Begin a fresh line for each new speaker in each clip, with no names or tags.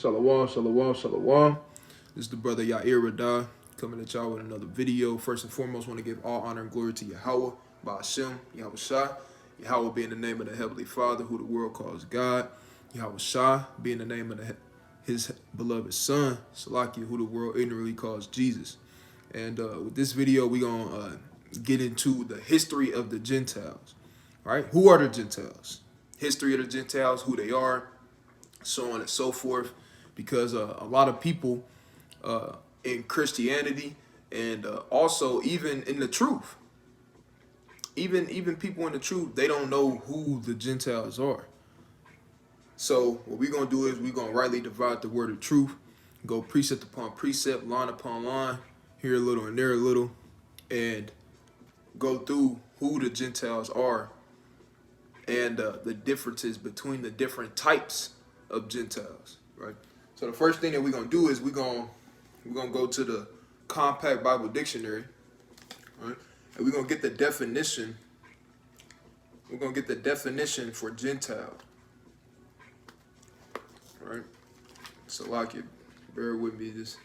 Shalom, shalom, shalom. This is the brother Yair Radah coming at y'all with another video. First and foremost, want to give all honor and glory to Yahweh, Ba'ashem, Yahweh Shah. Yahweh being the name of the Heavenly Father, who the world calls God. Yahweh Shah being the name of his beloved Son, Salakia, who the world ignorantly calls Jesus. And with this video, we're going to get into the history of the Gentiles. All right, who are the Gentiles? History of the Gentiles, who they are, so on and so forth, because a lot of people in Christianity and also even in the truth, even people in the truth, they don't know who the Gentiles are. So what we're going to do is we're going to rightly divide the word of truth, go precept upon precept, line upon line, here a little and there a little, and go through who the Gentiles are and the differences between the different types of Gentiles, right? So the first thing that we're gonna do is we're gonna go to the Compact Bible Dictionary, right? And we're gonna get the definition. We're gonna get the definition for Gentile, right? So like it, bear with me. This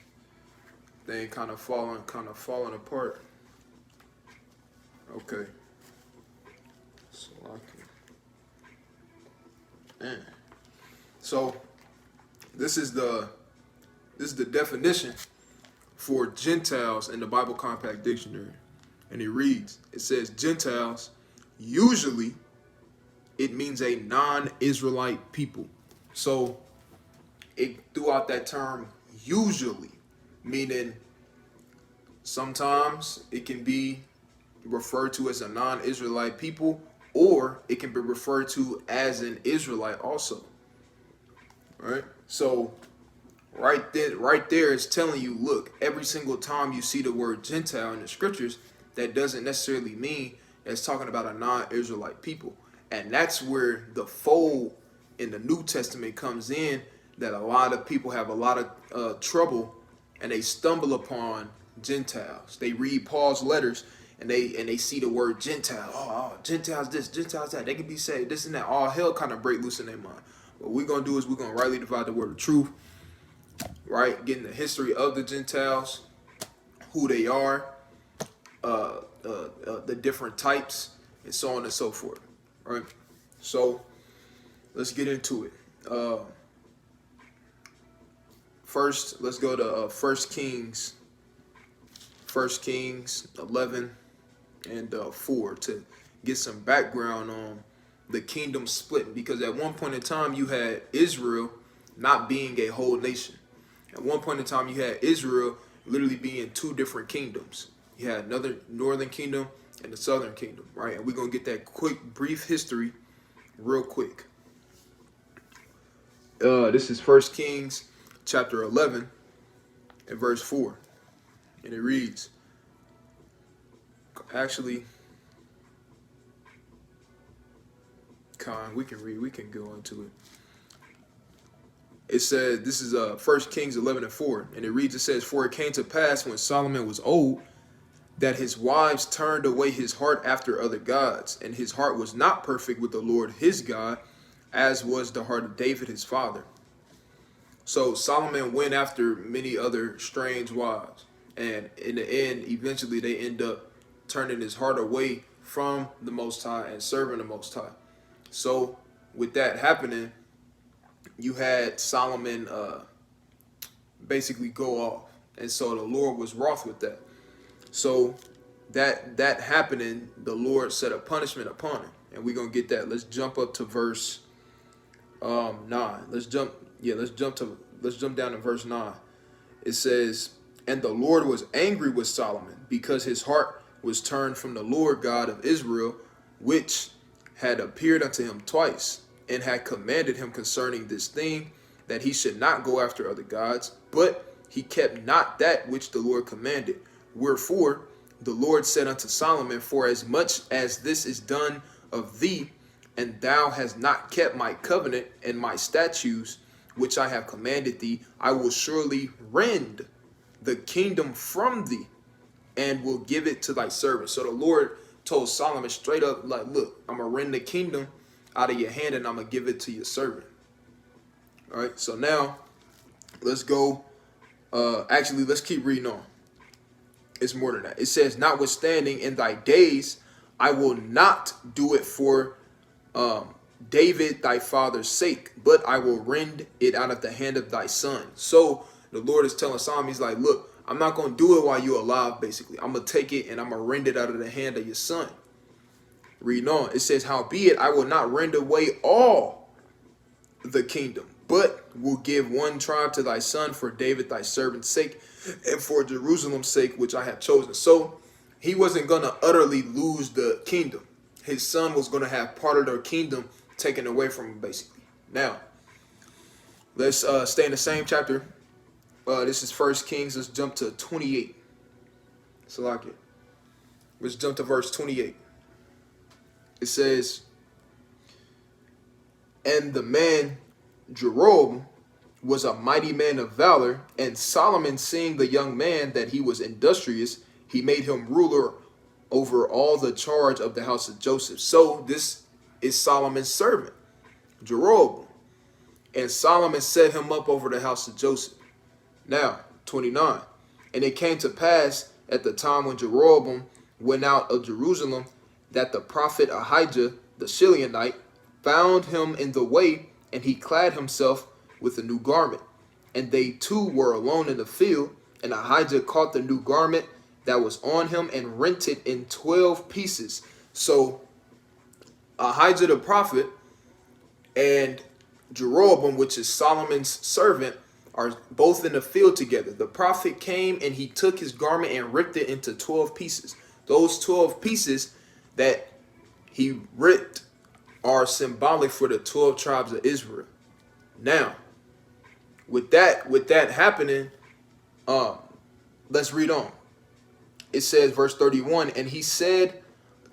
thing kind of falling apart. Okay. So like it. Man. So this is the definition for Gentiles in the Bible Compact Dictionary. And it says Gentiles, usually it means a non-Israelite people. So it threw out that term usually, meaning sometimes it can be referred to as a non-Israelite people, or it can be referred to as an Israelite also. Right? So right there is telling you, look, every single time you see the word Gentile in the scriptures, that doesn't necessarily mean it's talking about a non-Israelite people. And that's where the fold in the New Testament comes in, that a lot of people have a lot of trouble, and they stumble upon Gentiles. They read Paul's letters and they see the word Gentile. Oh, Gentiles this, Gentiles that. They can be saved, this and that. All hell kind of break loose in their mind. What we're going to do is we're going to rightly divide the word of truth, right? Getting the history of the Gentiles, who they are, the different types, and so on and so forth, right? So let's get into it. First, let's go to 1 Kings 11 and 4 to get some background on the kingdom splitting, because at one point in time you had Israel not being a whole nation. At one point in time you had Israel literally being two different kingdoms. You had another northern kingdom and the southern kingdom, right? And we're going to get that quick brief history real quick. This is 1 Kings chapter 11 and verse 4, and it reads, actually, we can go into it. It said, this is 1 Kings 11 and 4, and it reads, it says, for it came to pass when Solomon was old, that his wives turned away his heart after other gods, and his heart was not perfect with the Lord his God, as was the heart of David his father. So Solomon went after many other strange wives, and in the end, eventually they end up turning his heart away from the Most High and serving the Most High. So with that happening, you had Solomon basically go off, and so the Lord was wroth with that. So that happening, the Lord set a punishment upon him, and we're gonna get that. Let's jump up to verse 9. Let's jump down to verse 9. It says, and the Lord was angry with Solomon, because his heart was turned from the Lord God of Israel, which had appeared unto him twice, and had commanded him concerning this thing, that he should not go after other gods, but he kept not that which the Lord commanded. Wherefore the Lord said unto Solomon, for as much as this is done of thee, and thou hast not kept my covenant and my statutes, which I have commanded thee, I will surely rend the kingdom from thee, and will give it to thy servant. So the Lord told Solomon straight up, like, look, I'm going to rend the kingdom out of your hand, and I'm going to give it to your servant. All right, so now Let's go. Actually, let's keep reading on. It's more than that. It says, notwithstanding, in thy days I will not do it for um, David thy father's sake, but I will rend it out of the hand of thy son. So the Lord is telling Solomon, he's like, look, I'm not going to do it while you're alive, basically. I'm going to take it and I'm going to rend it out of the hand of your son. Reading on, it says, howbeit I will not rend away all the kingdom, but will give one tribe to thy son for David thy servant's sake, and for Jerusalem's sake, which I have chosen. So he wasn't going to utterly lose the kingdom. His son was going to have part of their kingdom taken away from him, basically. Now, let's stay in the same chapter. This is First Kings. Let's jump to 28. Salakia. Let's jump to verse 28. It says, and the man Jeroboam was a mighty man of valor, and Solomon, seeing the young man that he was industrious, he made him ruler over all the charge of the house of Joseph. So this is Solomon's servant, Jeroboam. And Solomon set him up over the house of Joseph. Now, 29. And it came to pass at the time when Jeroboam went out of Jerusalem, that the prophet Ahijah the Shilonite found him in the way, and he clad himself with a new garment. And they two were alone in the field, and Ahijah caught the new garment that was on him and rent it in 12 pieces. So Ahijah the prophet and Jeroboam, which is Solomon's servant, are both in the field together. The prophet came and he took his garment and ripped it into 12 pieces. Those 12 pieces that he ripped are symbolic for the 12 tribes of Israel. Now, with that happening, let's read on. It says, verse 31, and he said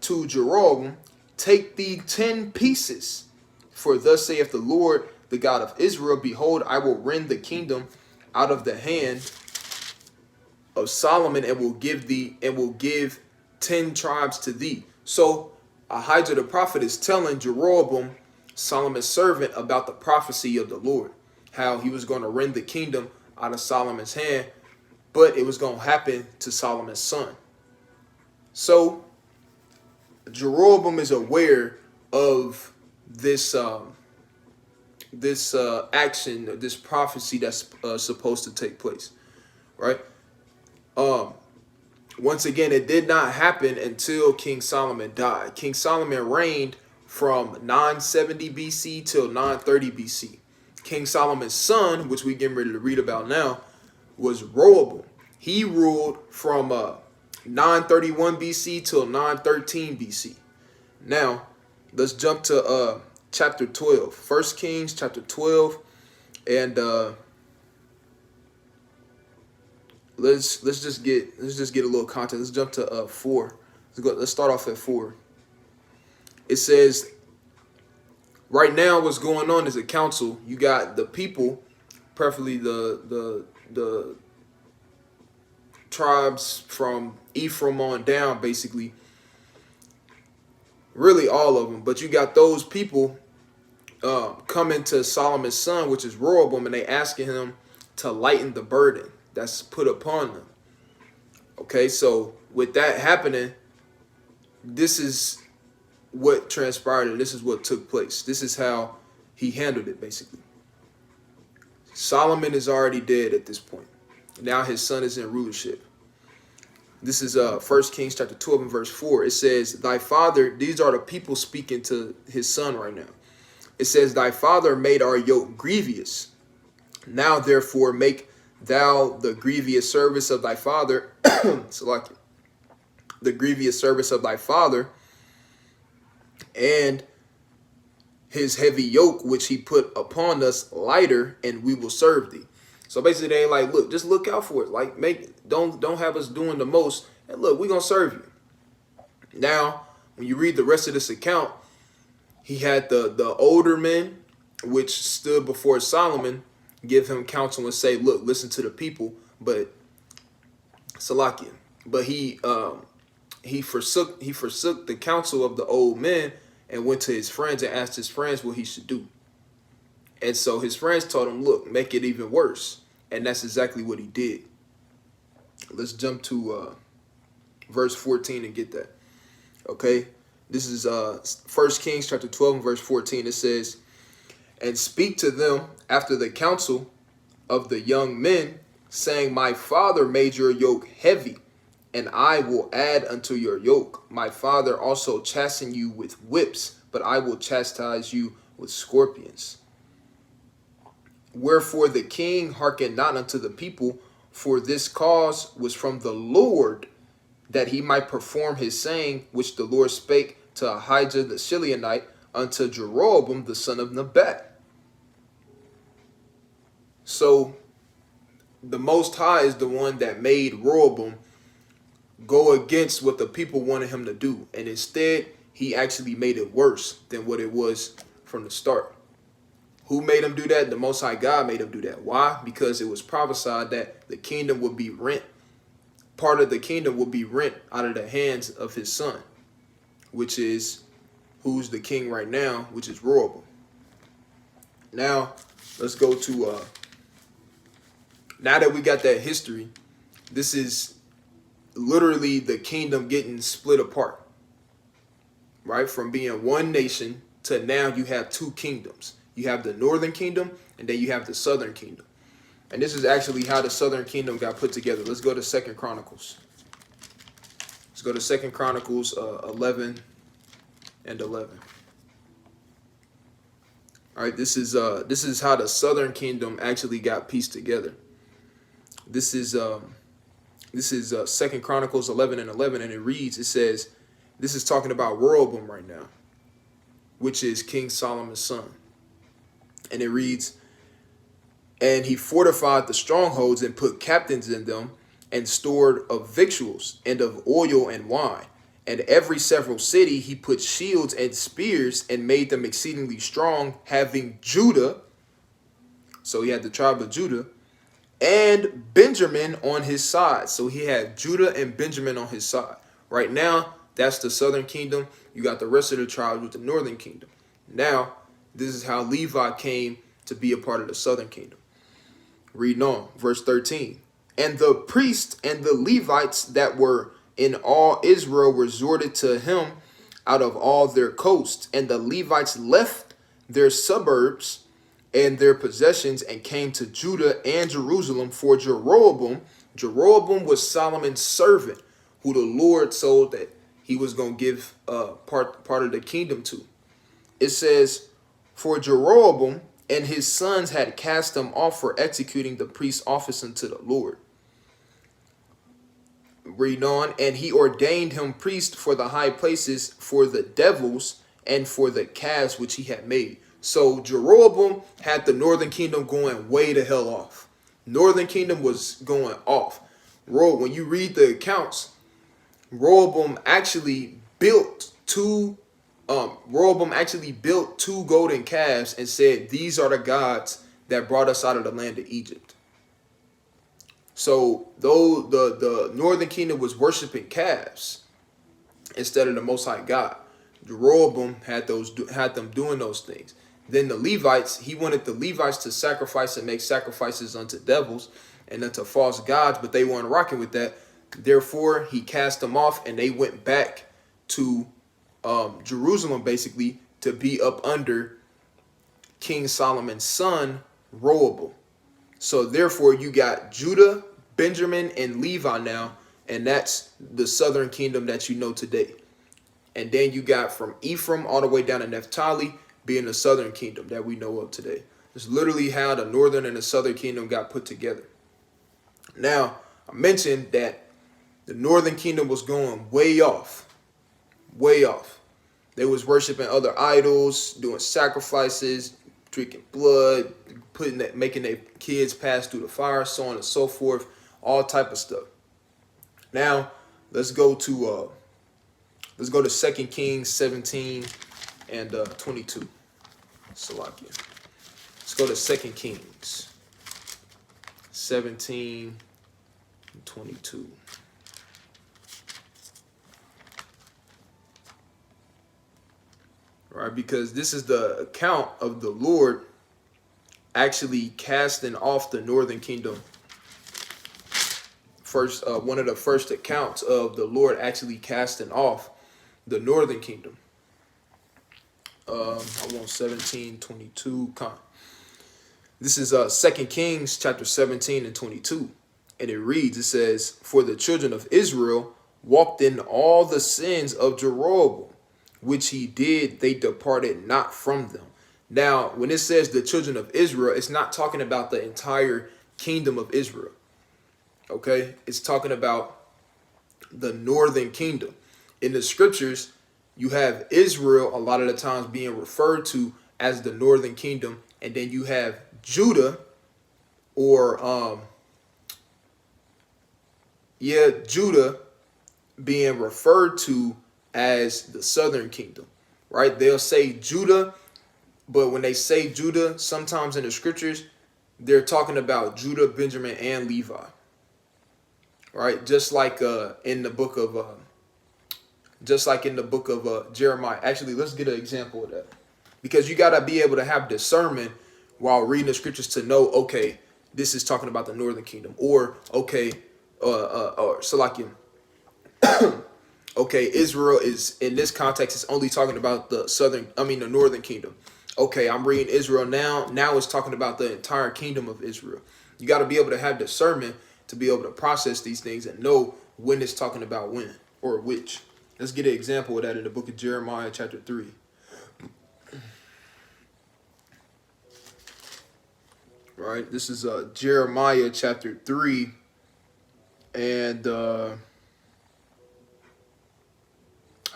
to Jeroboam, take thee 10 pieces, for thus saith the Lord, the God of Israel, behold, I will rend the kingdom out of the hand of Solomon, and will give 10 tribes to thee. So Ahijah the prophet is telling Jeroboam, Solomon's servant, about the prophecy of the Lord, how he was going to rend the kingdom out of Solomon's hand, but it was going to happen to Solomon's son. So Jeroboam is aware of this action, this prophecy that's supposed to take place, right? Once again, it did not happen until King Solomon died. King Solomon reigned from 970 BC till 930 BC. King Solomon's son, which we getting ready to read about now, was Rehoboam. He ruled from 931 BC till 913 BC. Now, let's jump to chapter 12. 1 Kings chapter 12, and let's just get a little content. Let's jump to 4. Let's start off at 4. It says, right now what's going on is a council. You got the people, preferably the tribes from Ephraim on down, basically, really all of them, but you got those people coming to Solomon's son, which is Rehoboam, and they asking him to lighten the burden that's put upon them. Okay, so with that happening, this is what transpired, and this is what took place. This is how he handled it, basically. Solomon is already dead at this point. Now his son is in rulership. This is 1 Kings chapter 12 and verse 4. It says, thy father, these are the people speaking to his son right now. It says, thy father made our yoke grievous. Now therefore make thou the grievous service of thy father, the grievous service of thy father, and his heavy yoke which he put upon us lighter, and we will serve thee. So basically they ain't like, look, just look out for it. Like, don't have us doing the most, and look, we're gonna serve you. Now, when you read the rest of this account, he had the older men which stood before Solomon give him counsel and say, look, listen to the people, but Salakia. But he forsook the counsel of the old men and went to his friends and asked his friends what he should do. And so his friends told him, look, make it even worse. And that's exactly what he did. Let's jump to verse 14 and get that. Okay, this is 1 Kings chapter 12 and verse 14. It says, "And speak to them after the counsel of the young men, saying, My father made your yoke heavy, and I will add unto your yoke. My father also chastened you with whips, but I will chastise you with scorpions. Wherefore the king hearkened not unto the people, for this cause was from the Lord, that he might perform his saying, which the Lord spake to Ahijah the Shilonite unto Jeroboam the son of Nebat." So the Most High is the one that made Rehoboam go against what the people wanted him to do. And instead, he actually made it worse than what it was from the start. Who made him do that? The Most High God made him do that. Why? Because it was prophesied that the kingdom would be rent. Part of the kingdom would be rent out of the hands of his son, which is who's the king right now, which is Rehoboam. Now, let's go to, now that we got that history, this is literally the kingdom getting split apart, right? From being one nation to now you have two kingdoms. You have the northern kingdom and then you have the southern kingdom. And this is actually how the southern kingdom got put together. Let's go to 2 Chronicles. Let's go to 2 Chronicles 11 and 11. All right, this is how the southern kingdom actually got pieced together. This is 2 Chronicles 11 and 11, and it reads, it says, this is talking about Rehoboam right now, which is King Solomon's son. And it reads, "And he fortified the strongholds and put captains in them, and stored of victuals and of oil and wine. And every several city he put shields and spears and made them exceedingly strong, having Judah," so he had the tribe of Judah, "and Benjamin on his side." So he had Judah and Benjamin on his side. Right now, that's the southern kingdom. You got the rest of the tribes with the northern kingdom. Now, this is how Levi came to be a part of the southern kingdom. Reading on, verse 13. "And the priests and the Levites that were in all Israel resorted to him out of all their coasts. And the Levites left their suburbs and their possessions and came to Judah and Jerusalem for Jeroboam." Jeroboam was Solomon's servant, who the Lord told that he was going to give part of the kingdom to. It says, "For Jeroboam and his sons had cast them off for executing the priest's office unto the Lord." Read on, "And he ordained him priest for the high places, for the devils, and for the calves which he had made." So Jeroboam had the northern kingdom going way the hell off. Northern kingdom was going off. When you read the accounts, Rehoboam actually built two golden calves and said, "These are the gods that brought us out of the land of Egypt." So though the northern kingdom was worshiping calves instead of the Most High God, Jeroboam had them doing those things. Then the Levites, he wanted the Levites to sacrifice and make sacrifices unto devils and unto false gods, but they weren't rocking with that. Therefore, he cast them off, and they went back to Jerusalem, basically, to be up under King Solomon's son, Rehoboam. So therefore, you got Judah, Benjamin, and Levi now, and that's the southern kingdom that you know today. And then you got from Ephraim all the way down to Naphtali being the southern kingdom that we know of today. It's literally how the northern and the southern kingdom got put together. Now, I mentioned that the northern kingdom was going way off. Way off. They was worshiping other idols, doing sacrifices, drinking blood, making their kids pass through the fire, so on and so forth, all type of stuff. Now, let's go to 2 Kings 17 and 22. Salakia. Let's go to 2 Kings 17 and 22. Right, because this is the account of the Lord actually casting off the northern kingdom. First, one of the first accounts of the Lord actually casting off the northern kingdom. I want 17:22. This is 2 Kings chapter 17 and 22. And it reads, it says, "For the children of Israel walked in all the sins of Jeroboam, which he did, they departed not from them." Now, when it says the children of Israel, it's not talking about the entire kingdom of Israel. Okay? It's talking about the northern kingdom. In the scriptures, you have Israel a lot of the times being referred to as the northern kingdom, and then you have Judah, or Judah being referred to as the southern kingdom, right? They'll say Judah, but when they say Judah, sometimes in the scriptures, they're talking about Judah, Benjamin, and Levi, right? Just like in the book of Jeremiah. Actually, let's get an example of that, because you got to be able to have discernment while reading the scriptures to know, okay, this is talking about the northern kingdom, or okay, or Salakim. Okay, Israel is in this context is only talking about the northern kingdom. Okay, I'm reading Israel now. Now it's talking about the entire kingdom of Israel. You got to be able to have discernment to be able to process these things and know when it's talking about when or which. Let's get an example of that in the book of Jeremiah chapter 3. Right, this is Jeremiah chapter 3, and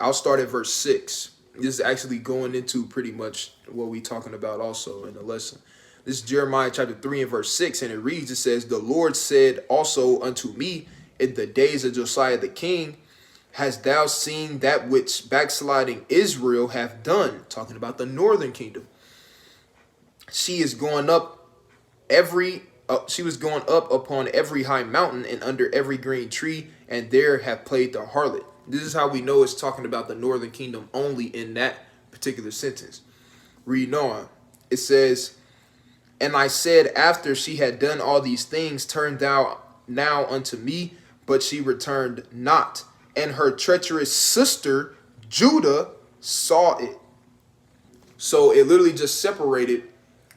I'll start at verse 6. This is actually going into pretty much what we're talking about also in the lesson. This is Jeremiah chapter 3 and verse 6, and it reads, it says, "The Lord said also unto me in the days of Josiah the king, hast thou seen that which backsliding Israel hath done?" Talking about the northern kingdom. She was going up upon every high mountain and under every green tree, and there have played the harlot. This is how we know it's talking about the northern kingdom only in that particular sentence. Read on. It says, "And I said, after she had done all these things, turn thou now unto me, but she returned not. And her treacherous sister Judah saw it." So it literally just separated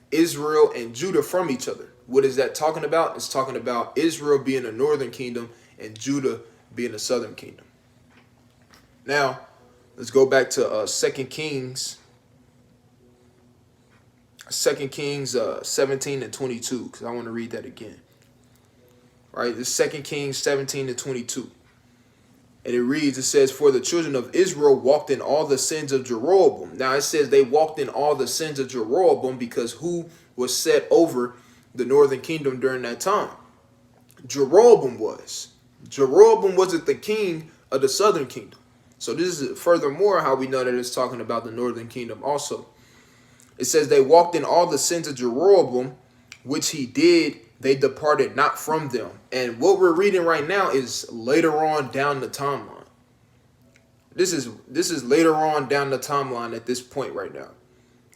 Israel and Judah from each other. What is that talking about? It's talking about Israel being the northern kingdom and Judah being the southern kingdom. Now, let's go back to 2 Kings 17 and 22, because I want to read that again. Right, this 2 Kings 17 and 22. And it reads, it says, "For the children of Israel walked in all the sins of Jeroboam." Now it says they walked in all the sins of Jeroboam because who was set over the northern kingdom during that time? Jeroboam was. Jeroboam wasn't the king of the southern kingdom. So this is furthermore how we know that it's talking about the northern kingdom also. It says they walked in all the sins of Jeroboam, which he did, they departed not from them. And what we're reading right now is later on down the timeline. This is later on down the timeline at this point right now.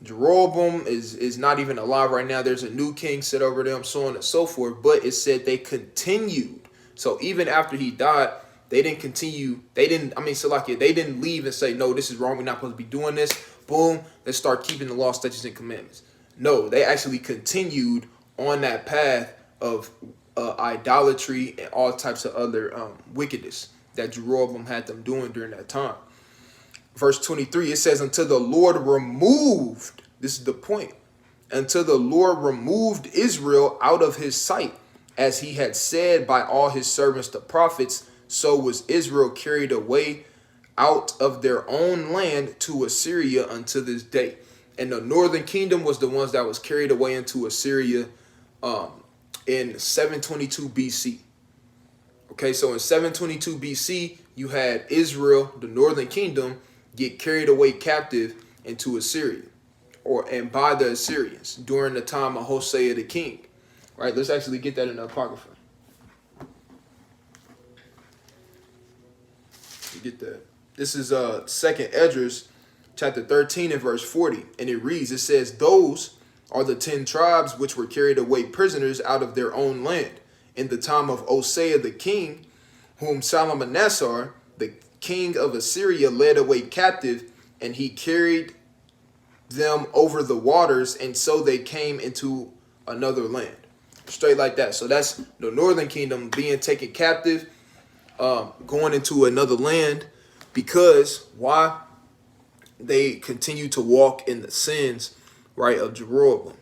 Jeroboam is not even alive right now. There's a new king set over them, so on and so forth. But it said they continued. So even after he died, they didn't continue. They didn't leave and say, no, this is wrong. We're not supposed to be doing this. Boom, let's start keeping the law, statutes, and commandments. No, they actually continued on that path of idolatry and all types of other wickedness that Jeroboam had them doing during that time. Verse 23, it says, "Until the Lord removed," this is the point, "until the Lord removed Israel out of his sight, as he had said by all his servants the prophets, so was Israel carried away out of their own land to Assyria unto this day." And the northern kingdom was the ones that was carried away into Assyria in 722 BC. Okay, so in 722 BC, you had Israel, the northern kingdom, get carried away captive into Assyria, and by the Assyrians during the time of Hosea the king. Right, let's actually get that in the Apocrypha. Get that. This is 2nd Esdras chapter 13 and verse 40, and it reads, it says, "Those are the 10 tribes which were carried away prisoners out of their own land in the time of Osea the king, whom Shalmaneser, the king of Assyria, led away captive, and he carried them over the waters, and so they came into another land. Straight like that. So that's the northern kingdom being taken captive, going into another land, because why? They continue to walk in the sins, right, of Jeroboam,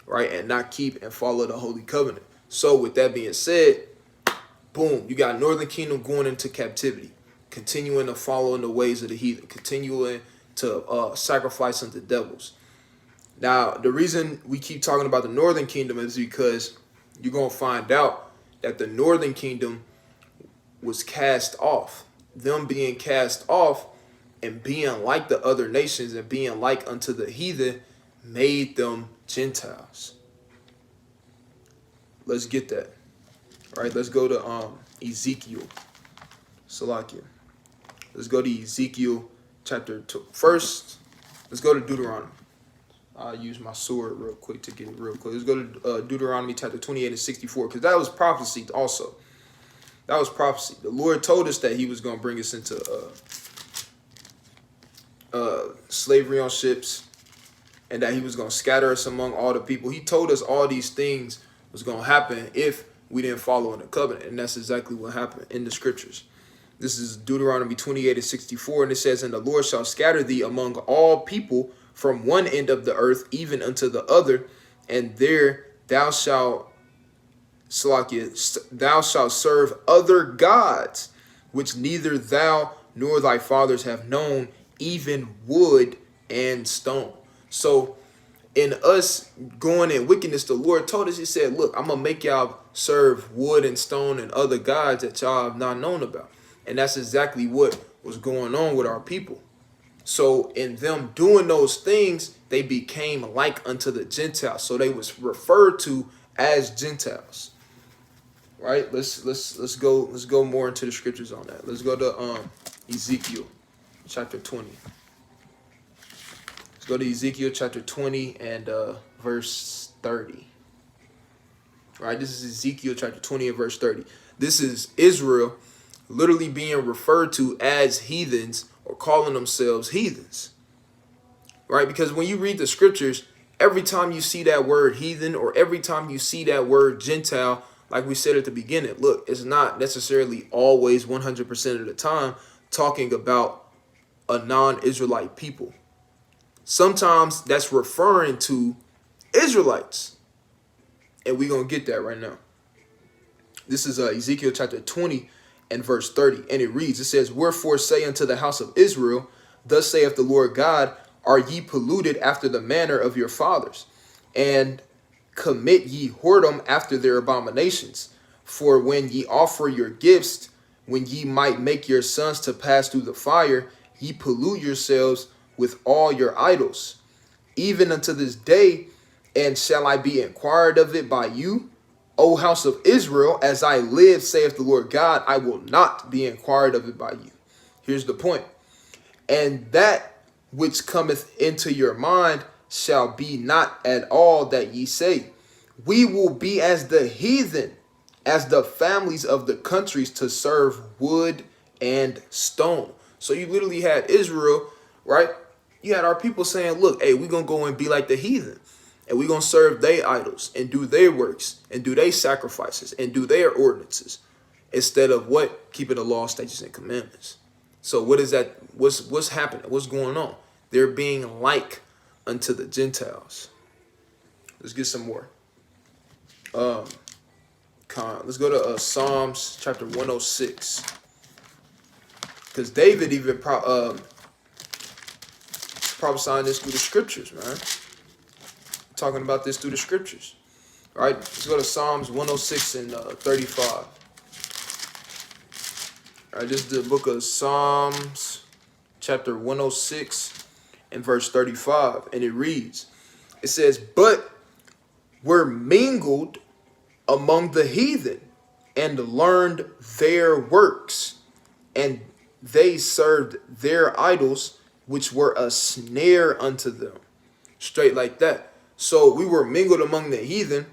right, and not keep and follow the holy covenant. So with that being said, boom, you got northern kingdom going into captivity, continuing to follow in the ways of the heathen, continuing to sacrifice unto devils. Now, the reason we keep talking about the northern kingdom is because you're going to find out that the northern kingdom was cast off. Them being cast off and being like the other nations and being like unto the heathen made them Gentiles. Let's get that. All right, let's go to Ezekiel. Salakia. Let's go to Ezekiel chapter 2. First, let's go to Deuteronomy. I'll use my sword real quick to get it real quick. Let's go to Deuteronomy chapter 28 and 64, because that was prophecy also. That was prophecy. The Lord told us that he was going to bring us into slavery on ships, and that he was going to scatter us among all the people. He told us all these things was going to happen if we didn't follow in the covenant, and that's exactly what happened in the scriptures. This is Deuteronomy 28 and 64, and it says, "And the Lord shall scatter thee among all people from one end of the earth even unto the other, and there thou shalt serve other gods, which neither thou nor thy fathers have known, even wood and stone." So in us going in wickedness, the Lord told us, he said, look, I'm going to make y'all serve wood and stone and other gods that y'all have not known about. And that's exactly what was going on with our people. So in them doing those things, they became like unto the Gentiles. So they was referred to as Gentiles. Right? Let's go more into the scriptures on that. Let's go to Ezekiel chapter 20. Let's go to Ezekiel chapter 20 and verse 30. All right, this is Ezekiel chapter 20 and verse 30. This is Israel literally being referred to as heathens, or calling themselves heathens. Right? Because when you read the scriptures, every time you see that word heathen, or every time you see that word Gentile, like we said at the beginning, look, it's not necessarily always 100% of the time talking about a non-Israelite people. Sometimes that's referring to Israelites. And we're going to get that right now. This is Ezekiel chapter 20 and verse 30. And it reads, it says, "Wherefore say unto the house of Israel, Thus saith the Lord God, Are ye polluted after the manner of your fathers? And commit ye whoredom after their abominations? For when ye offer your gifts, when ye might make your sons to pass through the fire, ye pollute yourselves with all your idols, even unto this day. And shall I be inquired of it by you, O house of Israel? As I live, saith the Lord God, I will not be inquired of it by you." Here's the point. "And that which cometh into your mind shall be not at all that ye say, We will be as the heathen, as the families of the countries, to serve wood and stone." So you literally had Israel, right? You had our people saying, look, hey, we're going to go and be like the heathen. And we're going to serve their idols and do their works and do their sacrifices and do their ordinances, instead of what? Keeping the law, statutes, and commandments. So what is that? What's happening? What's going on? They're being like unto the Gentiles. Let's get some more. Let's go to Psalms chapter 106. Because David even prophesying this through the scriptures, man. Talking about this through the scriptures. All right, let's go to Psalms 106 and 35. All right, this is the book of Psalms, chapter 106 and verse 35. And it reads, it says, "But were mingled among the heathen, and learned their works, and they served their idols, which were a snare unto them." Straight like that. So we were mingled among the heathen.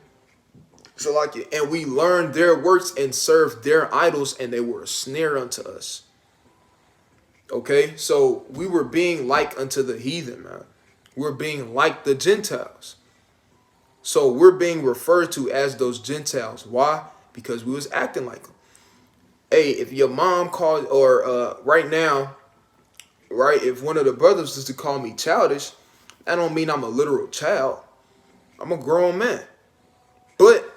So and we learned their works and served their idols, and they were a snare unto us. Okay, so we were being like unto the heathen, man. We're being like the Gentiles. So we're being referred to as those Gentiles. Why? Because we was acting like them. Hey, if your mom called, or right now, right, if one of the brothers is to call me childish, that don't mean I'm a literal child. I'm a grown man. But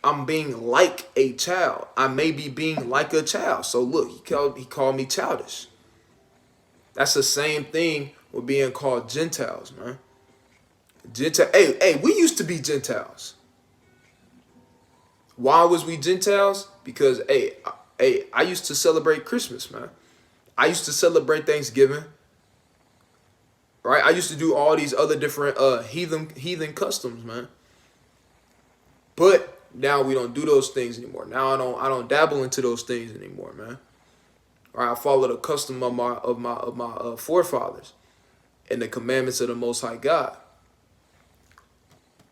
I'm being like a child. I may be being like a child. So look, he called me childish. That's the same thing with being called Gentiles, man. Hey, we used to be Gentiles. Why was we Gentiles? Because I used to celebrate Christmas, man. I used to celebrate Thanksgiving. Right? I used to do all these other different heathen customs, man. But now we don't do those things anymore. Now I don't dabble into those things anymore, man. All right, I follow the custom of my forefathers and the commandments of the Most High God.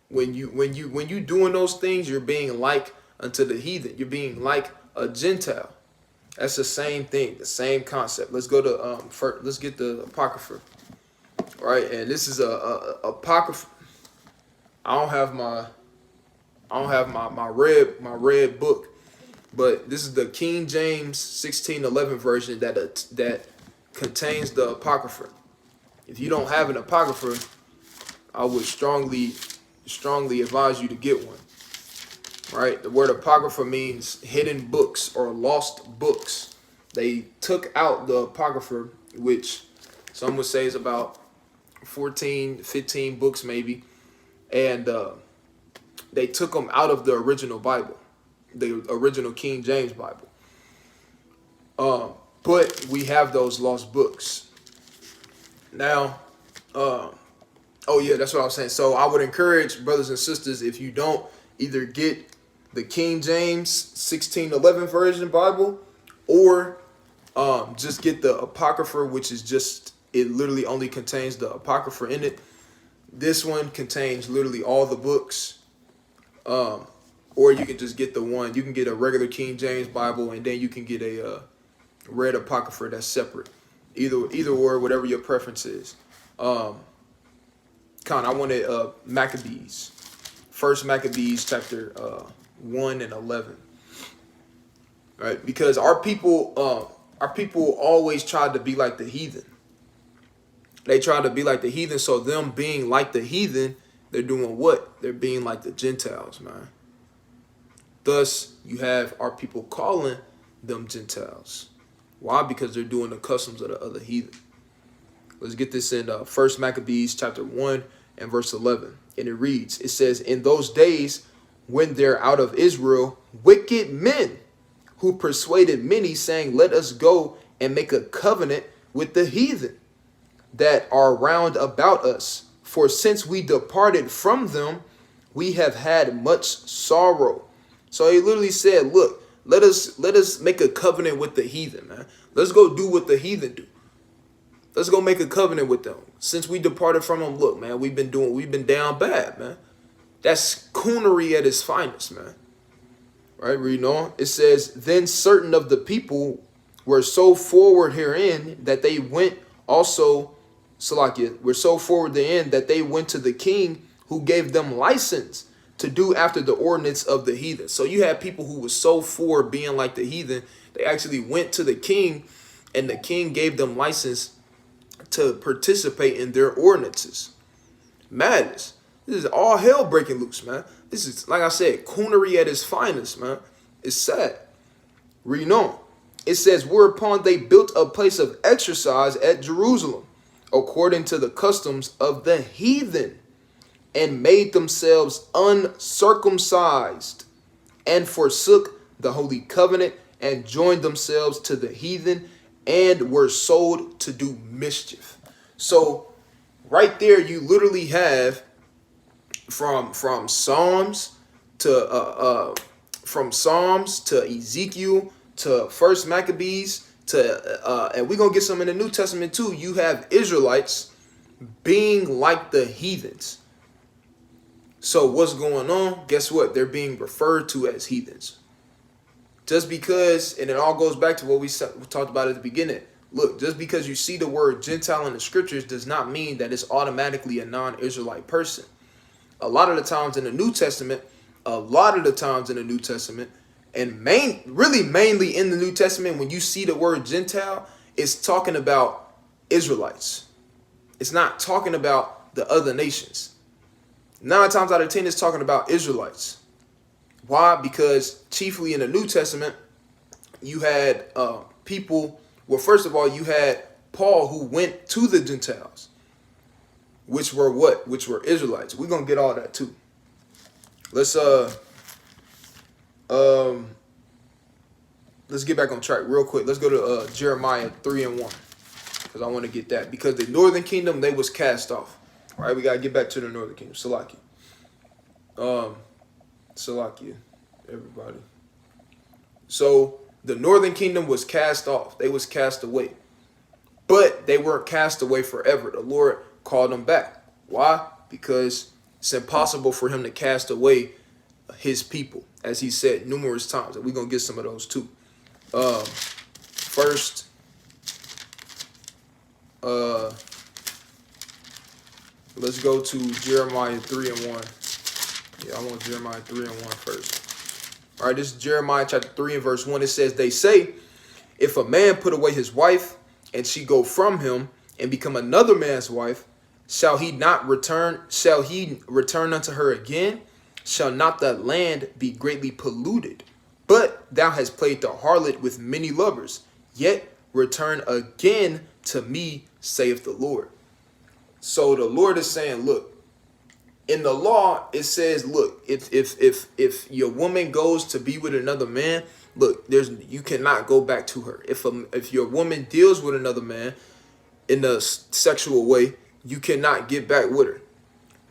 When you doing those things, you're being like unto the heathen. You're being like a Gentile. That's the same thing, the same concept. Let's go to let's get the Apocrypha. All right, and this is a Apocrypha. I don't have my red book, but this is the King James 1611 version that contains the Apocrypha. If you don't have an Apocrypha, I would strongly advise you to get one. Right? The word Apocrypha means hidden books or lost books. They took out the Apocrypha, which some would say is about 14, 15 books maybe, and they took them out of the original Bible, the original King James Bible. But we have those lost books. Now, oh yeah, that's what I was saying. So I would encourage brothers and sisters, if you don't either get the King James 1611 version Bible, or just get the Apocrypha, which is just, it literally only contains the Apocrypha in it. This one contains literally all the books. Or you can just get the one. You can get a regular King James Bible, and then you can get a red Apocrypha that's separate. Either or, whatever your preference is. I wanted Maccabees. First Maccabees chapter 1 and 11. Right? Because our people always tried to be like the heathen. They tried to be like the heathen, so them being like the heathen, they're doing what? They're being like the Gentiles, man. Thus, you have our people calling them Gentiles. Why? Because they're doing the customs of the other heathen. Let's get this in First Maccabees chapter 1 and verse 11. And it reads, it says, in those days when there out of Israel wicked men who persuaded many, saying, let us go and make a covenant with the heathen that are round about us. For since we departed from them, we have had much sorrow. So he literally said, look, let us make a covenant with the heathen, man. Let's go do what the heathen do. Let's go make a covenant with them. Since we departed from them, look, man, we've been down bad, man. That's coonery at its finest, man. Right, reading on. It says, then certain of the people were so forward herein that they went also, Salakia, were so forward therein that they went to the king, who gave them license to do after the ordinance of the heathen. So you had people who were so for being like the heathen, they actually went to the king, and the king gave them license to participate in their ordinances. Madness. This is all hell breaking loose, man. This is, like I said, coonery at its finest, man. It's sad. Reading on. It says, whereupon they built a place of exercise at Jerusalem, according to the customs of the heathen, and made themselves uncircumcised, and forsook the holy covenant, and joined themselves to the heathen, and were sold to do mischief. So right there, you literally have from Psalms to Ezekiel to First Maccabees to and we're gonna get some in the New Testament too. You have Israelites being like the heathens. So what's going on? Guess what? They're being referred to as heathens. Just because, and it all goes back to what we talked about at the beginning. Look, just because you see the word Gentile in the scriptures does not mean that it's automatically a non-Israelite person. A lot of the times in the New Testament, and mainly in the New Testament, when you see the word Gentile, it's talking about Israelites. It's not talking about the other nations. 9 times out of 10, it's talking about Israelites. Why? Because chiefly in the New Testament, you had people. Well, first of all, you had Paul who went to the Gentiles, which were what? Which were Israelites. We're gonna get all that too. Let's get back on track real quick. Let's go to Jeremiah 3:1, because I want to get that, because the northern kingdom, they was cast off. All right, we gotta get back to the northern kingdom. Salakia, everybody. So the northern kingdom was cast off. They was cast away. But they weren't cast away forever. The Lord called them back. Why? Because it's impossible for him to cast away his people, as he said numerous times. And we're going to get some of those too. First, let's go to Jeremiah 3:1. Yeah, I want Jeremiah 3:1 first. All right, this is Jeremiah chapter 3 and verse 1. It says, they say, if a man put away his wife, and she go from him, and become another man's wife, shall he return unto her again? Shall not that land be greatly polluted? But thou hast played the harlot with many lovers, yet return again to me, saith the Lord. So the Lord is saying, look, in the law, it says, look, if your woman goes to be with another man, look, you cannot go back to her. If your woman deals with another man in a sexual way, you cannot get back with her,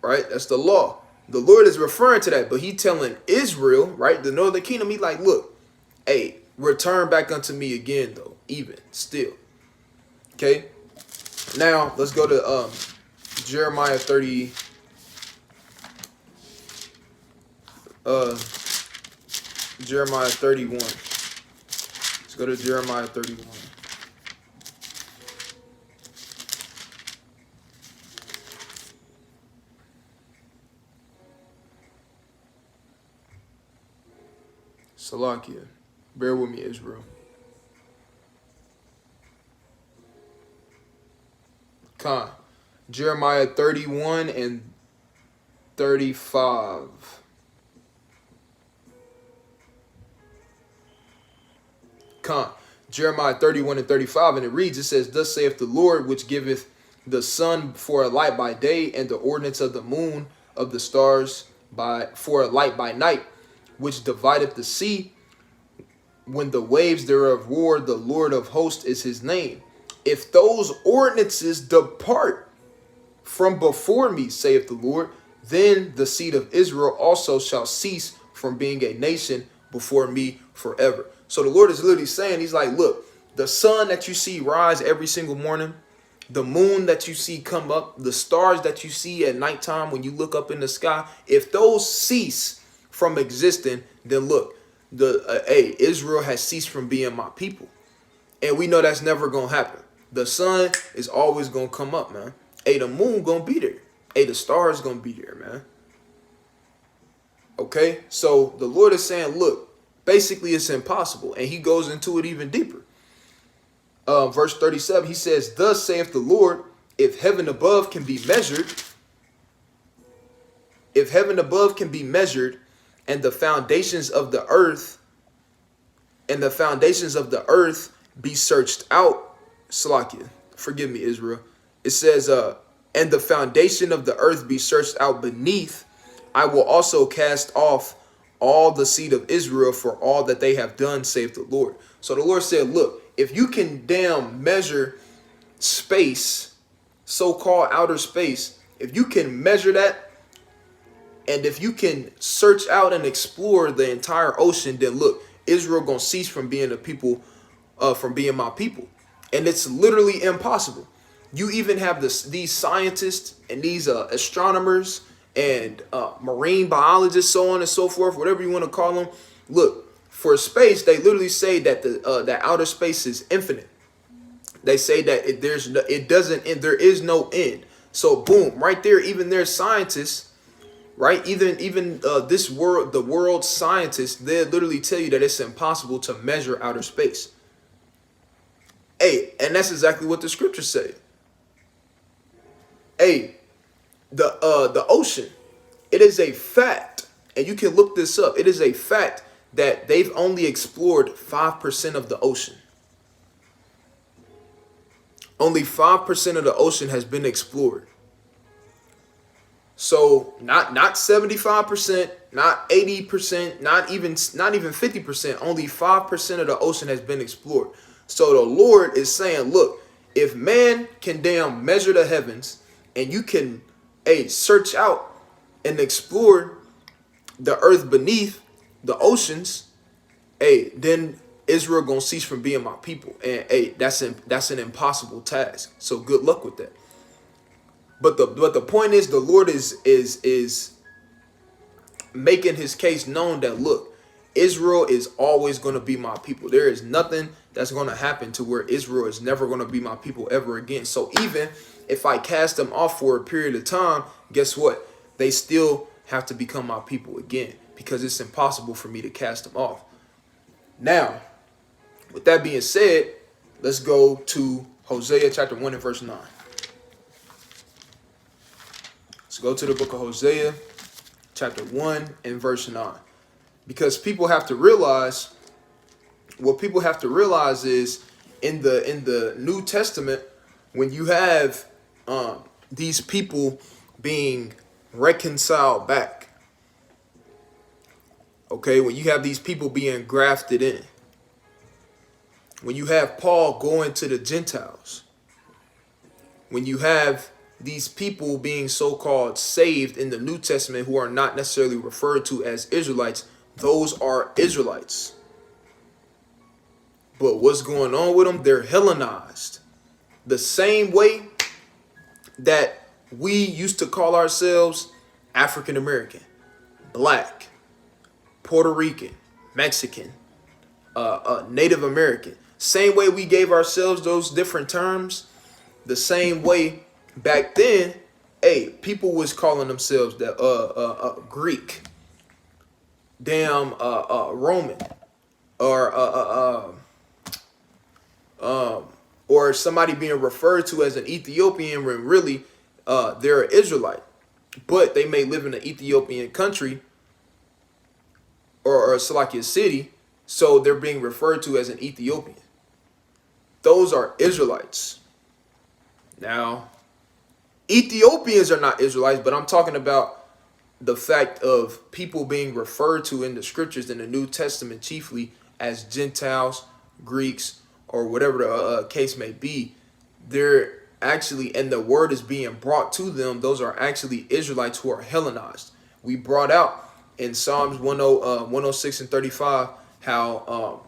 right? That's the law. The Lord is referring to that, but he telling Israel, right, the northern kingdom, he like, look, hey, return back unto me again, though, even still. Okay. Now let's go to Jeremiah 30. Jeremiah 31. Let's go to Jeremiah 31. Salakia. Bear with me, Israel. Khan. Jeremiah 31 and 35. Jeremiah 31 and 35, and it reads, it says, thus saith the Lord, which giveth the sun for a light by day, and the ordinance of the moon of the stars for a light by night, which divideth the sea when the waves thereof roar, the Lord of hosts is his name. If those ordinances depart from before me, saith the Lord, then the seed of Israel also shall cease from being a nation before me forever. So the Lord is literally saying, he's like, look, the sun that you see rise every single morning, the moon that you see come up, the stars that you see at nighttime when you look up in the sky, if those cease from existing, then look, Israel has ceased from being my people. And we know that's never going to happen. The sun is always going to come up, man. Hey, the moon going to be there. Hey, the stars going to be there, man. Okay, so the Lord is saying, look, basically, it's impossible. And he goes into it even deeper. Verse 37, he says, thus saith the Lord, if heaven above can be measured, and the foundations of the earth, be searched out, Salakia, forgive me, Israel. It says, and the foundation of the earth be searched out beneath, I will also cast off all the seed of Israel for all that they have done, saith the Lord. So the Lord said, look, if you can measure space, so-called outer space, if you can measure that, and if you can search out and explore the entire ocean, then look, Israel gonna cease from being a people, from being my people. And it's literally impossible. You even have these scientists and these astronomers and marine biologists, so on and so forth, whatever you want to call them. Look, for space, they literally say that that outer space is infinite. They say that it doesn't end. There is no end. So boom, right there. Even their scientists, right? Even this world, the world scientists, they literally tell you that it's impossible to measure outer space. Hey, and that's exactly what the scriptures say. Hey, the ocean, it is a fact, and you can look this up. It is a fact that they've only explored 5% of the ocean. Only 5% of the ocean has been explored. So not 75%, not 80%, not even 50%. Only 5% of the ocean has been explored. So the Lord is saying, look, if man can damn measure the heavens, and you can search out and explore the earth beneath the oceans, then Israel gonna cease from being my people. And that's an impossible task. So good luck with that. But the point is, the Lord is making his case known that, look, Israel is always going to be my people. There is nothing that's going to happen to where Israel is never going to be my people ever again. So even if I cast them off for a period of time, guess what? They still have to become my people again, because it's impossible for me to cast them off. Now, with that being said, let's go to Hosea chapter 1 and verse 9. Let's go to the book of Hosea chapter 1 and verse 9. Because people have to realize, what people have to realize is, in the New Testament, when you have these people being reconciled back, okay, when you have these people being grafted in, when you have Paul going to the Gentiles, when you have these people being so-called saved in the New Testament who are not necessarily referred to as Israelites, those are Israelites. But what's going on with them? They're Hellenized. The same way that we used to call ourselves African American, Black, Puerto Rican, Mexican, Native American. Same way we gave ourselves those different terms, the same way back then, people was calling themselves the Greek, damn Roman, or somebody being referred to as an Ethiopian when really they're an Israelite, but they may live in an Ethiopian country or Salakia city, so they're being referred to as an Ethiopian. Those are Israelites. Now, Ethiopians are not Israelites, but I'm talking about the fact of people being referred to in the scriptures in the New Testament chiefly as Gentiles, Greeks, or whatever the case may be. They're actually, and the word is being brought to them, those are actually Israelites who are Hellenized. We brought out in Psalms 106 and 35 how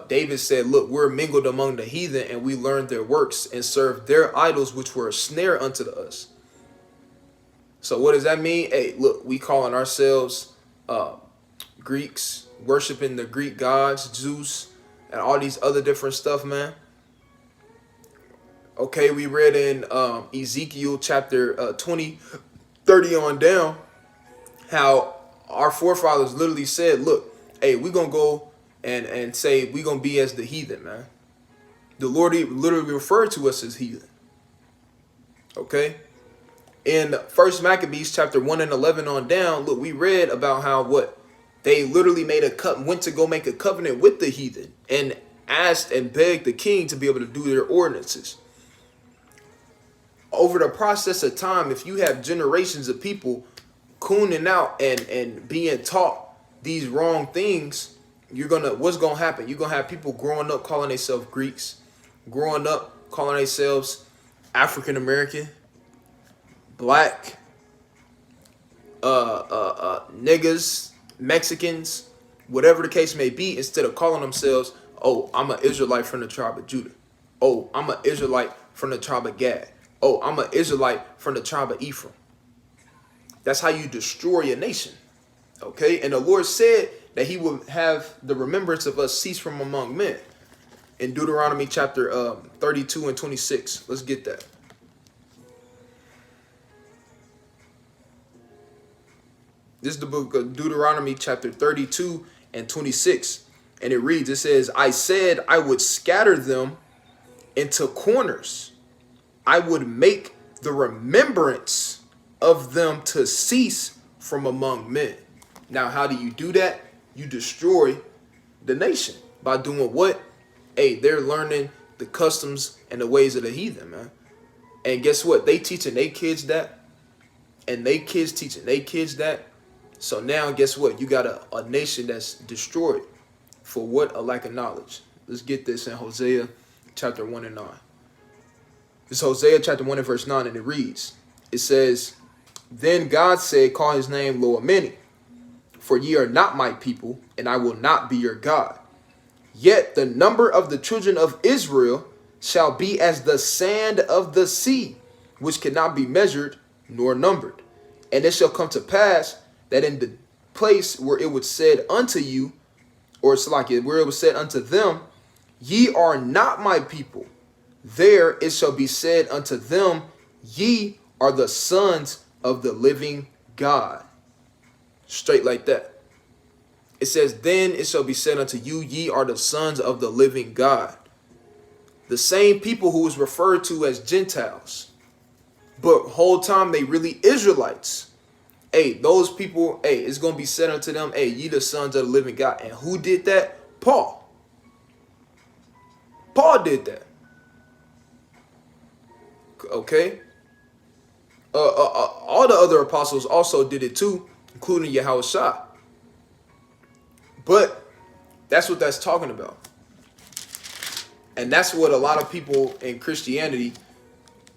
David said, look, we're mingled among the heathen, and we learned their works and served their idols, which were a snare unto us. So what does that mean? Hey, look, we calling ourselves Greeks, worshiping the Greek gods, Zeus, and all these other different stuff, man. Okay, we read in Ezekiel chapter 20, 30 on down, how our forefathers literally said, look, hey, we're going to go and say we're going to be as the heathen, man. The Lord literally referred to us as heathen. Okay? In 1 Maccabees chapter 1 and 11 on down, look, we read about how they literally went to go make a covenant with the heathen and asked and begged the king to be able to do their ordinances. Over the process of time, if you have generations of people cooning out and being taught these wrong things, what's gonna happen? You're gonna have people growing up calling themselves Greeks, growing up calling themselves African American, Black, niggas, Mexicans, whatever the case may be, instead of calling themselves, oh, I'm an Israelite from the tribe of Judah. Oh, I'm an Israelite from the tribe of Gad. Oh, I'm an Israelite from the tribe of Ephraim. That's how you destroy a nation. Okay, and the Lord said that he will have the remembrance of us cease from among men. In Deuteronomy chapter 32 and 26. Let's get that. This is the book of Deuteronomy chapter 32 and 26. And it reads, it says, I said I would scatter them into corners. I would make the remembrance of them to cease from among men. Now, how do you do that? You destroy the nation by doing what? Hey, they're learning the customs and the ways of the heathen, man. And guess what? They teaching their kids that. And they kids teaching their kids that. So now, guess what? You got a nation that's destroyed. For what? A lack of knowledge. Let's get this in Hosea chapter 1 and 9. It's Hosea chapter 1 and verse 9, and it reads, it says, Then God said, Call his name Lo Ameni, for ye are not my people, and I will not be your God. Yet the number of the children of Israel shall be as the sand of the sea, which cannot be measured nor numbered. And it shall come to pass that in the place where it was said unto you, or it's like it, where it was said unto them, Ye are not my people, there it shall be said unto them, Ye are the sons of the living God. Straight like that. It says, Then it shall be said unto you, Ye are the sons of the living God. The same people who is referred to as Gentiles. But whole time they really Israelites. Hey, those people, hey, it's going to be said unto them, hey, ye the sons of the living God. And who did that? Paul. Paul did that. Okay? All the other apostles also did it too, including Yahushua. But that's what that's talking about. And that's what a lot of people in Christianity,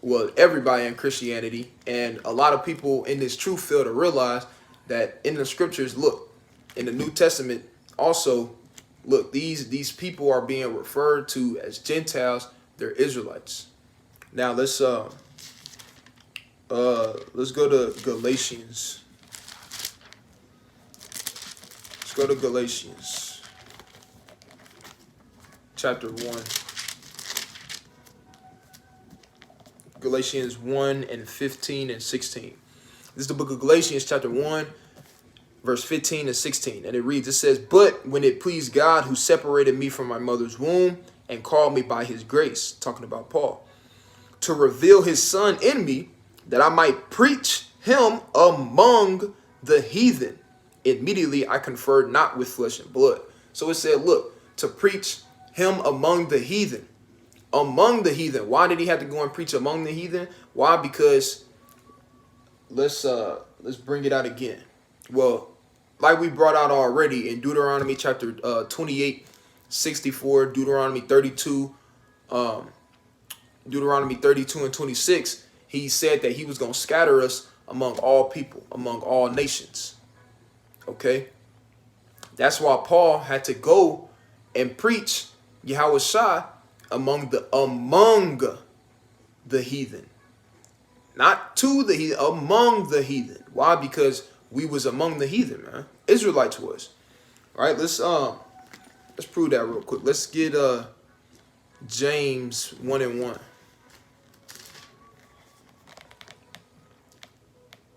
well, everybody in Christianity, and a lot of people in this truth fail to realize that in the scriptures, look, in the New Testament also, look, these people are being referred to as Gentiles. They're Israelites. Now let's go to Galatians. Let's go to Galatians chapter 1. Galatians 1 and 15 and 16. This is the book of Galatians chapter 1, verse 15 and 16. And it reads, it says, But when it pleased God who separated me from my mother's womb and called me by his grace, talking about Paul, to reveal his son in me, that I might preach him among the heathen. Immediately I conferred not with flesh and blood. So it said, look, to preach him among the heathen. Among the heathen. Why did he have to go and preach among the heathen? Why? Because let's bring it out again. Well, like we brought out already in Deuteronomy chapter 28, 64, Deuteronomy 32, Deuteronomy 32 and 26, he said that he was going to scatter us among all people, among all nations. Okay? That's why Paul had to go and preach Yahushua among the heathen. Not to the heathen, among the heathen. Why? Because we was among the heathen, man. Israelites was. All right, let's prove that real quick. Let's get James 1 and 1.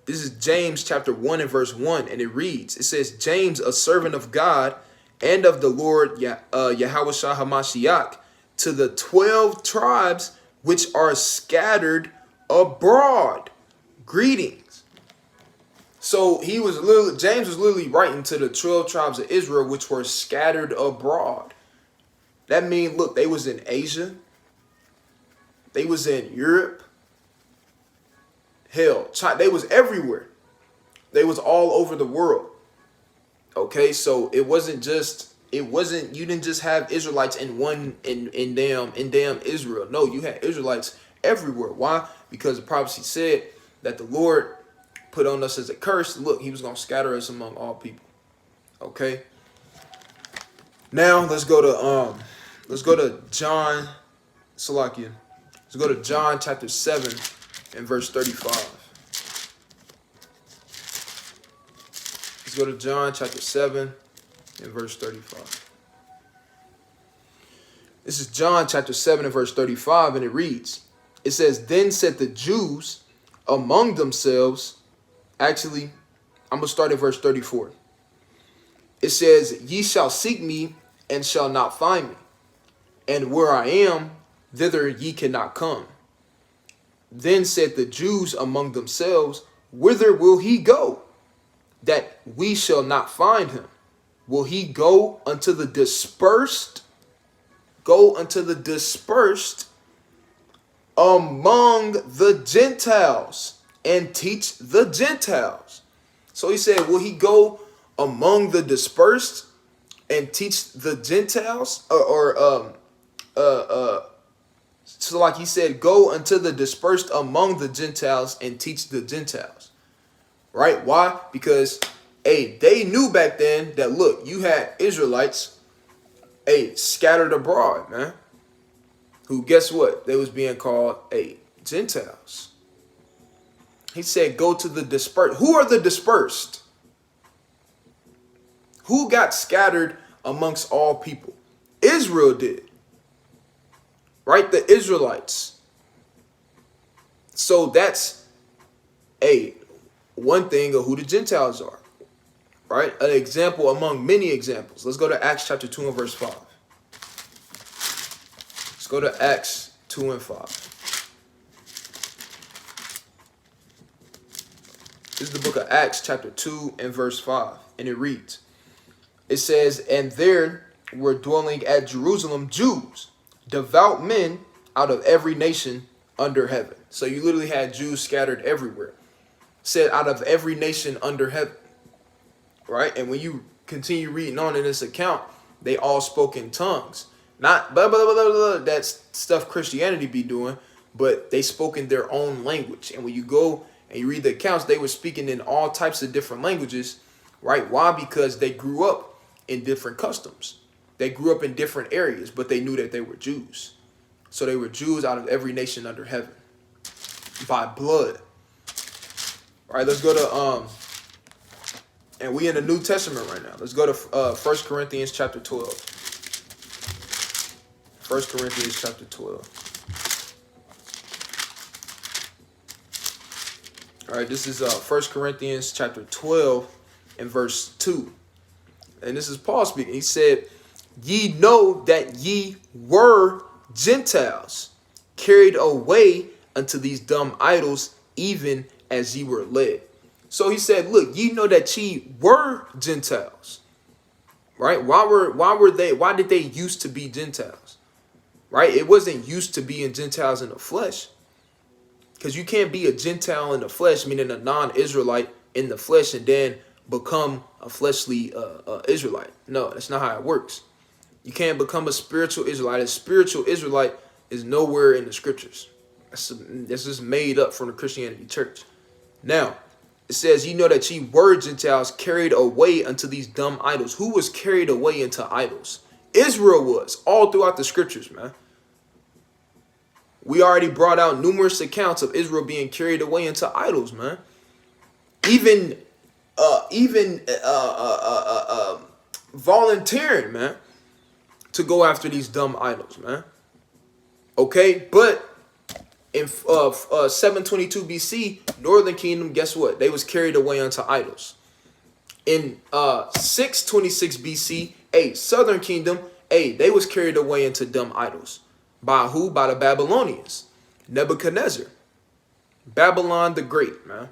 This is James chapter 1 and verse 1, and it reads, it says, James, a servant of God and of the Lord Yahushua HaMashiach, to the 12 tribes which are scattered abroad. Greetings. So James was literally writing to the 12 tribes of Israel which were scattered abroad. That means, look, they was in Asia. They was in Europe. Hell, they was everywhere. They was all over the world. Okay, so you didn't just have Israelites in damn Israel. No, you had Israelites everywhere. Why? Because the prophecy said that the Lord put on us as a curse. Look, he was going to scatter us among all people. Okay. Now let's go to John Salakia. Let's go to John chapter 7 and verse 35. Let's go to John chapter 7 and verse 35. This is John chapter 7 and verse 35, and it reads, it says, then said the Jews among themselves, actually, I'm going to start at verse 34. It says, ye shall seek me and shall not find me. And where I am, thither ye cannot come. Then said the Jews among themselves, whither will he go, that we shall not find him? Will he go unto the dispersed? Go unto the dispersed among the Gentiles and teach the Gentiles. So he said, will he go among the dispersed and teach the Gentiles? So like he said, go unto the dispersed among the Gentiles and teach the Gentiles. Right? Why? Because, hey, they knew back then that, look, you had Israelites, hey, scattered abroad, man. Who, guess what? They was being called, hey, Gentiles. He said, go to the dispersed. Who are the dispersed? Who got scattered amongst all people? Israel did. Right? The Israelites. So that's one thing of who the Gentiles are. Right? An example among many examples. Let's go to Acts chapter 2 and verse 5. Let's go to Acts 2 and 5. This is the book of Acts chapter 2 and verse 5. And it reads, it says, and there were dwelling at Jerusalem Jews, devout men out of every nation under heaven. So you literally had Jews scattered everywhere. Said out of every nation under heaven. Right? And when you continue reading on in this account, they all spoke in tongues. Not blah, blah, blah, blah, blah, that's stuff Christianity be doing, but they spoke in their own language. And when you go and you read the accounts, they were speaking in all types of different languages. Right? Why? Because they grew up in different customs. They grew up in different areas, but they knew that they were Jews. So they were Jews out of every nation under heaven by blood. All right, let's go to and we in the New Testament right now. Let's go to 1 Corinthians chapter 12. 1 Corinthians chapter 12. All right, this is 1 Corinthians chapter 12 and verse 2. And this is Paul speaking. He said, ye know that ye were Gentiles, carried away unto these dumb idols, even as ye were led. So he said, look, ye know that ye were Gentiles. Right? Why did they used to be Gentiles? Right? It wasn't used to being Gentiles in the flesh. Because you can't be a Gentile in the flesh, meaning a non-Israelite in the flesh, and then become a fleshly Israelite. No, that's not how it works. You can't become a spiritual Israelite. A spiritual Israelite is nowhere in the scriptures. That's just made up from the Christianity church. Now, it says, you know that ye were Gentiles carried away unto these dumb idols. Who was carried away into idols? Israel was, all throughout the scriptures, man. We already brought out numerous accounts of Israel being carried away into idols, man. Even volunteering, man, to go after these dumb idols, man. Okay, but in 722 BC, Northern Kingdom, guess what? They was carried away unto idols. In 626 BC, Southern Kingdom, they was carried away into dumb idols. By who? By the Babylonians. Nebuchadnezzar. Babylon the Great, man.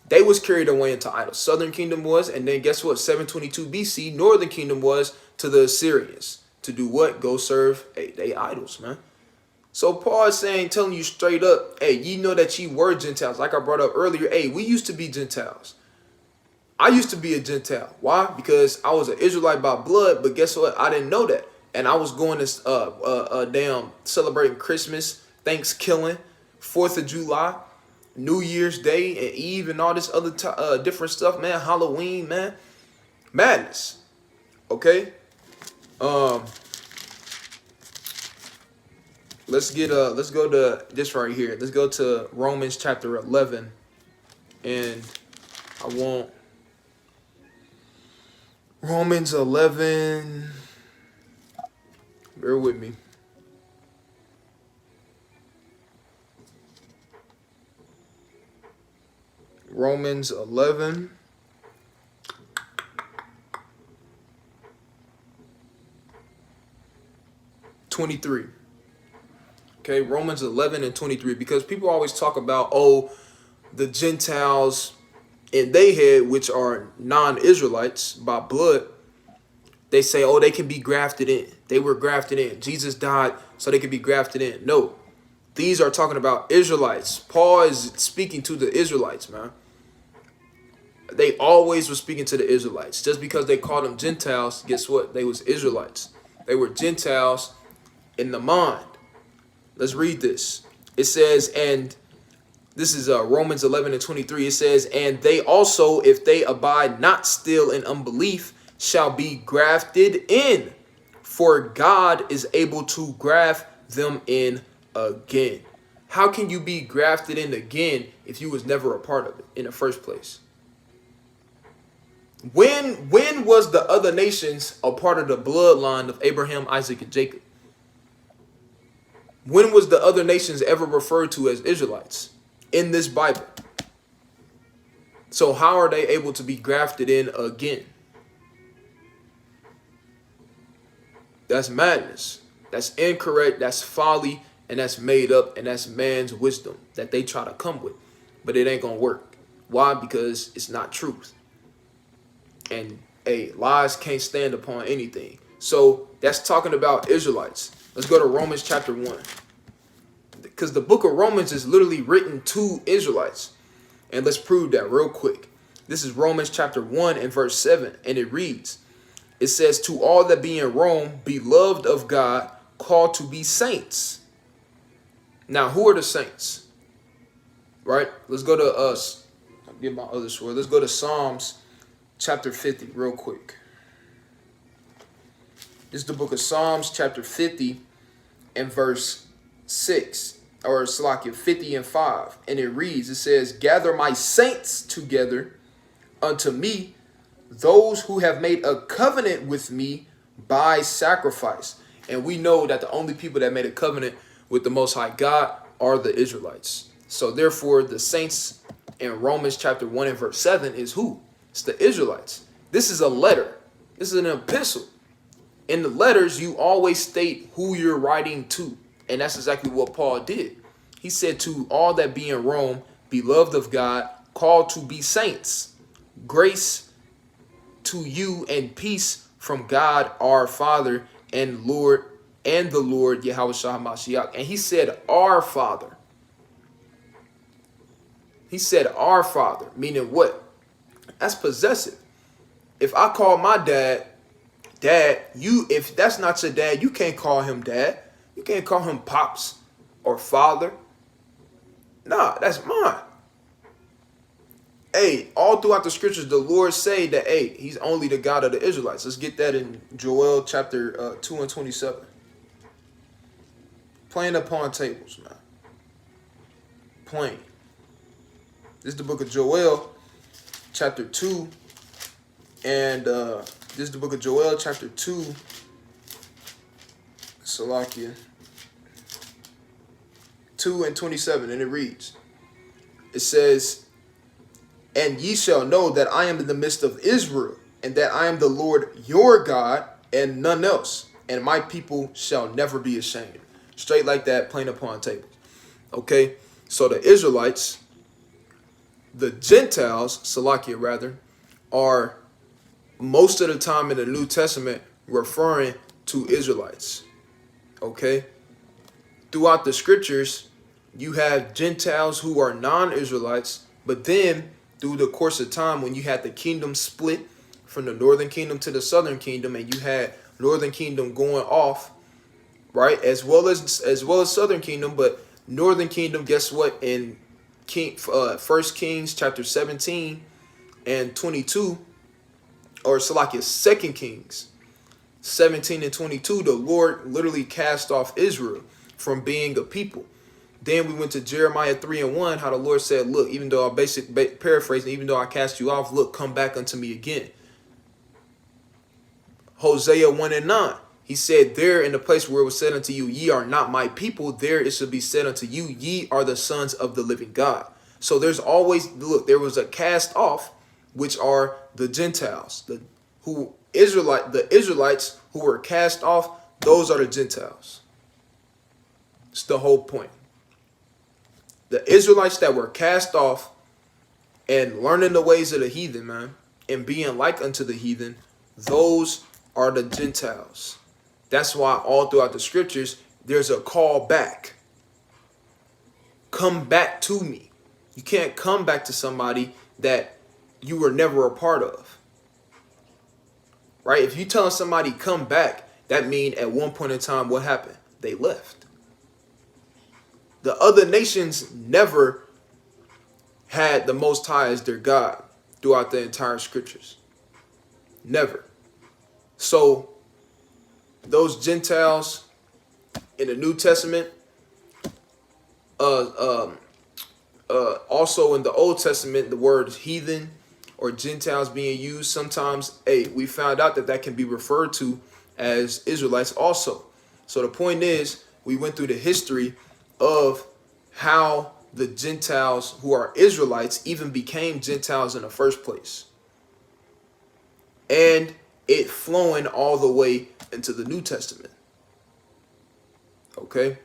They was carried away into idols. Southern Kingdom was, and then guess what? 722 BC, Northern Kingdom was to the Assyrians. To do what? Go serve they idols, man. So Paul is saying, telling you straight up, ye know that ye were Gentiles. Like I brought up earlier, we used to be Gentiles. I used to be a Gentile. Why? Because I was an Israelite by blood, but guess what? I didn't know that. And I was going to celebrating Christmas, Thanksgiving, 4th of July, New Year's Day and Eve and all this other different stuff, man. Halloween, man. Madness. Okay? Let's go to this right here. Let's go to Romans chapter 11. And I want Romans 11. Bear with me. Romans 11. (23). Okay, Romans 11 and 23. Because people always talk about, oh, the Gentiles in they head, which are non-Israelites by blood, they say, oh, they can be grafted in. They were grafted in. Jesus died so they could be grafted in. No, these are talking about Israelites. Paul is speaking to the Israelites, man. They always were speaking to the Israelites. Just because they called them Gentiles, guess what? They was Israelites. They were Gentiles in the mind. Let's read this. It says, and this is Romans 11 and 23. It says, and they also, if they abide not still in unbelief, shall be grafted in, for God is able to graft them in again. How can you be grafted in again if you was never a part of it in the first place? When was the other nations a part of the bloodline of Abraham, Isaac, and Jacob? When was the other nations ever referred to as Israelites in this Bible? So how are they able to be grafted in again? That's madness. That's incorrect. That's folly. And that's made up. And that's man's wisdom that they try to come with. But it ain't going to work. Why? Because it's not truth. And lies can't stand upon anything. So that's talking about Israelites. Let's go to Romans chapter 1. Because the book of Romans is literally written to Israelites. And let's prove that real quick. This is Romans chapter 1 and verse 7. And it reads, it says, to all that be in Rome, beloved of God, called to be saints. Now, who are the saints? Right? Let's go to us. I'll get my other sword. Let's go to Psalms chapter 50 real quick. This is the book of Psalms chapter 50 and verse 6. Or Salakia 50 and 5. And it reads, it says, gather my saints together unto me, those who have made a covenant with me by sacrifice. And we know that the only people that made a covenant with the Most High God are the Israelites. So therefore, the saints in Romans chapter 1 and verse 7 is who? It's the Israelites. This is a letter. This is an epistle. In the letters, you always state who you're writing to. And that's exactly what Paul did. He said, to all that be in Rome, beloved of God, called to be saints, grace to you and peace from God our Father and Lord and the Lord Yahushua HaMashiach. And he said, our Father. He said, our Father, meaning what? That's possessive. If I call my dad, if that's not your dad, you can't call him dad. You can't call him pops or father. Nah, that's mine. Hey, all throughout the scriptures, the Lord say that, hey, he's only the God of the Israelites. Let's get that in Joel chapter 2 and 27. Playing upon tables, man. Plain. This is the book of Joel chapter 2. And this is the book of Joel chapter 2. Salakia 2 and 27. And it reads, it says, and ye shall know that I am in the midst of Israel, and that I am the Lord your God, and none else. And my people shall never be ashamed. Straight like that, plain upon tables. Okay, so the Israelites, the Gentiles, Salakia rather, are most of the time in the New Testament referring to Israelites. Okay, throughout the scriptures, you have Gentiles who are non-Israelites, but then through the course of time, when you had the kingdom split from the northern kingdom to the southern kingdom, and you had northern kingdom going off, right, as well as southern kingdom, but northern kingdom, guess what? In First Kings chapter 17 and 22, or Salakia 2 Kings 17 and 22, the Lord literally cast off Israel from being a people. Then we went to Jeremiah 3 and 1, how the Lord said, look, even though paraphrasing, even though I cast you off, look, come back unto me again. Hosea 1 and 9. He said, there in the place where it was said unto you, ye are not my people, there it should be said unto you, ye are the sons of the living God. So there's always, look, there was a cast off, which are the Gentiles, the Israelites who were cast off, those are the Gentiles. It's the whole point. The Israelites that were cast off and learning the ways of the heathen, man, and being like unto the heathen, those are the Gentiles. That's why all throughout the scriptures, there's a call back. Come back to me. You can't come back to somebody that you were never a part of. Right? If you telling somebody come back, that means at one point in time, what happened? They left. The other nations never had the Most High as their God throughout the entire scriptures. Never. So those Gentiles in the New Testament, also in the Old Testament, the word heathen or Gentiles being used sometimes, we found out that can be referred to as Israelites also. So the point is, we went through the history of how the Gentiles who are Israelites even became Gentiles in the first place. And it flowing all the way into the New Testament. Okay?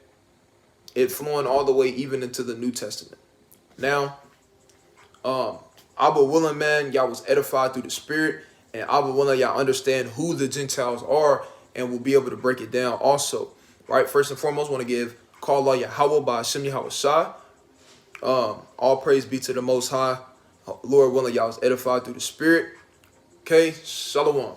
It flowing all the way even into the New Testament. Now, Abba willing, man, y'all was edified through the Spirit, and Abba willing, y'all understand who the Gentiles are, and will be able to break it down also. Right? First and foremost, want to give call Allah Yahweh by Hashem Yahweh Shai. All praise be to the Most High. Lord willing, y'all was edified through the Spirit. Okay, Shalom.